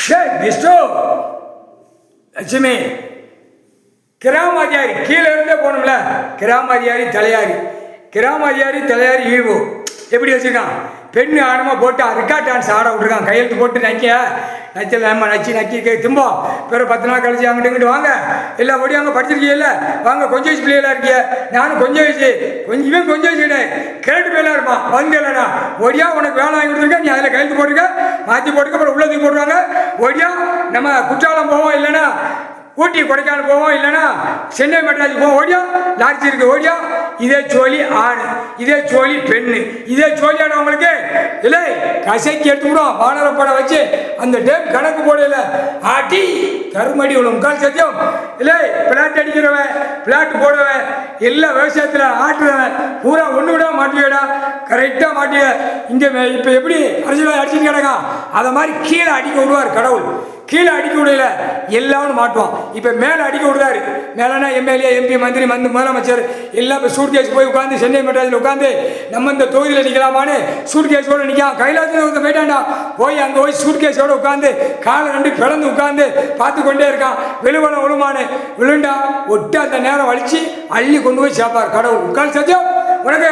விஷ்ணு லட்சுமி கிராமாதிகாரி கீழே இருந்தே போகணும்ல. கிராமாதிகாரி தலையாரி ஈவோ எப்படி வச்சுருக்கான்? பெண்ணு ஆணமாக போட்டு அருக்கா டான்ஸ் ஆட விட்ருக்கான். கையெழுத்து போட்டு நச்சல் நம்ம நக்கி திம்போம். பிறகு 10 நாள் கழிச்சு அங்கிட்டு இங்கிட்டு வாங்க எல்லாம் ஓடி அங்கே படிச்சிருக்கீங்கல்ல, வாங்க கொஞ்சம் வயசு பிள்ளைகளாக இருக்கிய. நானும் கொஞ்சம் வயசு கொஞ்சம் வயசு கிடையாது, கேட்டு பிள்ளைலாம் இருப்பான். வந்து இல்லைண்ணா ஒடியா உனக்கு வேலை வாங்கி கொடுத்துருக்க, நீ அதில் கையெழுத்து போட்டுருக்க, மாற்றி போட்டுக்க, அப்புறம் உள்ளதுக்கு போட்டுருவாங்க. ஒடியா நம்ம குற்றாலம் போவோம், இல்லைன்னா ஊட்டி கொடைக்கானல் போவோம், இல்லைன்னா சென்னை மெட்ராஸ் போவோம். ஓடியா லாட்சி இருக்கு ஓடியா. இதே சோழி ஆண், இதே சோழி பெண்ணு, இதே சோழியான உங்களுக்கு இல்லை கசைக்கு எடுத்துக்கிடும். வானரப்பட வச்சு அந்த டேம் கணக்கு போடல ஆட்டி கருமடி உள்ள முக்கால் சத்தியம் இல்லை. பிளாட் அடிக்கிறவன், பிளாட் போடுவன், எல்லா விவசாயத்தில் ஆட்டுறவன் பூரா ஒன்று விட மாட்டியடா, கரெக்டாக மாட்டிய. இங்கே இப்போ எப்படி அரசியல் அடிச்சுட்டு கிடக்கா அதை மாதிரி கீழே அடிக்க விடுவார் கடவுள். கீழே அடிக்க விடல எல்லாரும் மாட்டுவான். இப்போ மேலே அடிக்க விடுறாரு. மேலேனா எம்எல்ஏ எம்பி மந்திரி முதலமைச்சர் எல்லாம் இப்போ சூட் கேஸ் போய் உட்காந்து சென்னை மெட்ராஸில் உட்காந்து நம்ம இந்த தொகுதியில் நிற்கலாமான்னு சூட் கேஸோடு நிற்கான். கைலாசத்தில் போயிட்டான்டா, போய் அங்கே போய் சூட் கேஸோடு உட்காந்து காலை 2 பிளந்து உட்காந்து பார்த்து கொண்டே இருக்கான். விழுவனம் விழுமானு விழுண்டா ஒட்டு அந்த நேரம் வலிச்சு அள்ளி கொண்டு போய் சேர்ப்பார் கடவுள். முக்கால் சத்தியம் உனக்கு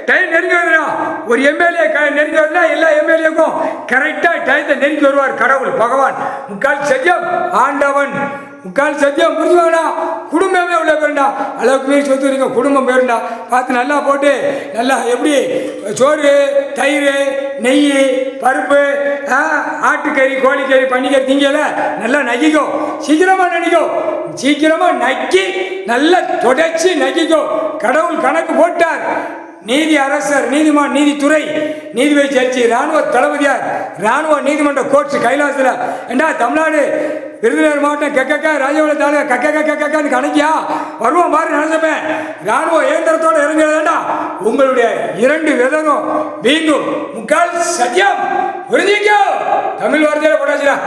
டைம் நெருங்கி வருதுடா. ஒரு எம்எல்ஏ நெருங்கி வருதுன்னா எல்லா எம்எல்ஏக்கும் கரெக்டாக டைத்தை நெருங்கி வருவார் கடவுள் பகவான். முக்கால் சத்தியம் ஆண்டவன், முக்கால் சத்தியம் புரிஞ்சுவாங்கடா. குடும்பமே உள்ள பேருண்டா, அளவுக்கு மீறி சொத்து இருக்க குடும்பம் பேருண்டா. பார்த்து நல்லா போட்டு நல்லா எப்படி சோறு தயிர் நெய் பருப்பு ஆட்டுக்கறி கோழிக்கறி பன்னிக்கறி திங்கல நல்லா நக்கிக்கும். சீக்கிரமா நக்கி நல்லா தொடச்சி நக்கிக்கும். கடவுள் கணக்கு போட்டார். நீதி அரசர், நீதிமான், நீதித்துறை, நீதிபதி ஜட்ஜி, ராணுவ தளபதியார், ராணுவ நீதிமன்ற கோர்ட்ஸ் கைலாசத்தில் ஏண்டா தமிழ்நாடு விருதுநகர் மாவட்டம் கெக்கக்கா ராஜபாளையம் தாலுகா கக்கன்னு கணக்கியா வருவோம் பாரு நினைச்சப்பேன். ராணுவ இயந்திரத்தோடு இறங்குறதாண்டா உங்களுடைய 2 விதரும் வீங்கும். முக்கால் சத்தியம் புரிஞ்சிக்கோ. தமிழ் வார்த்தையில போட்டாச்சுடா.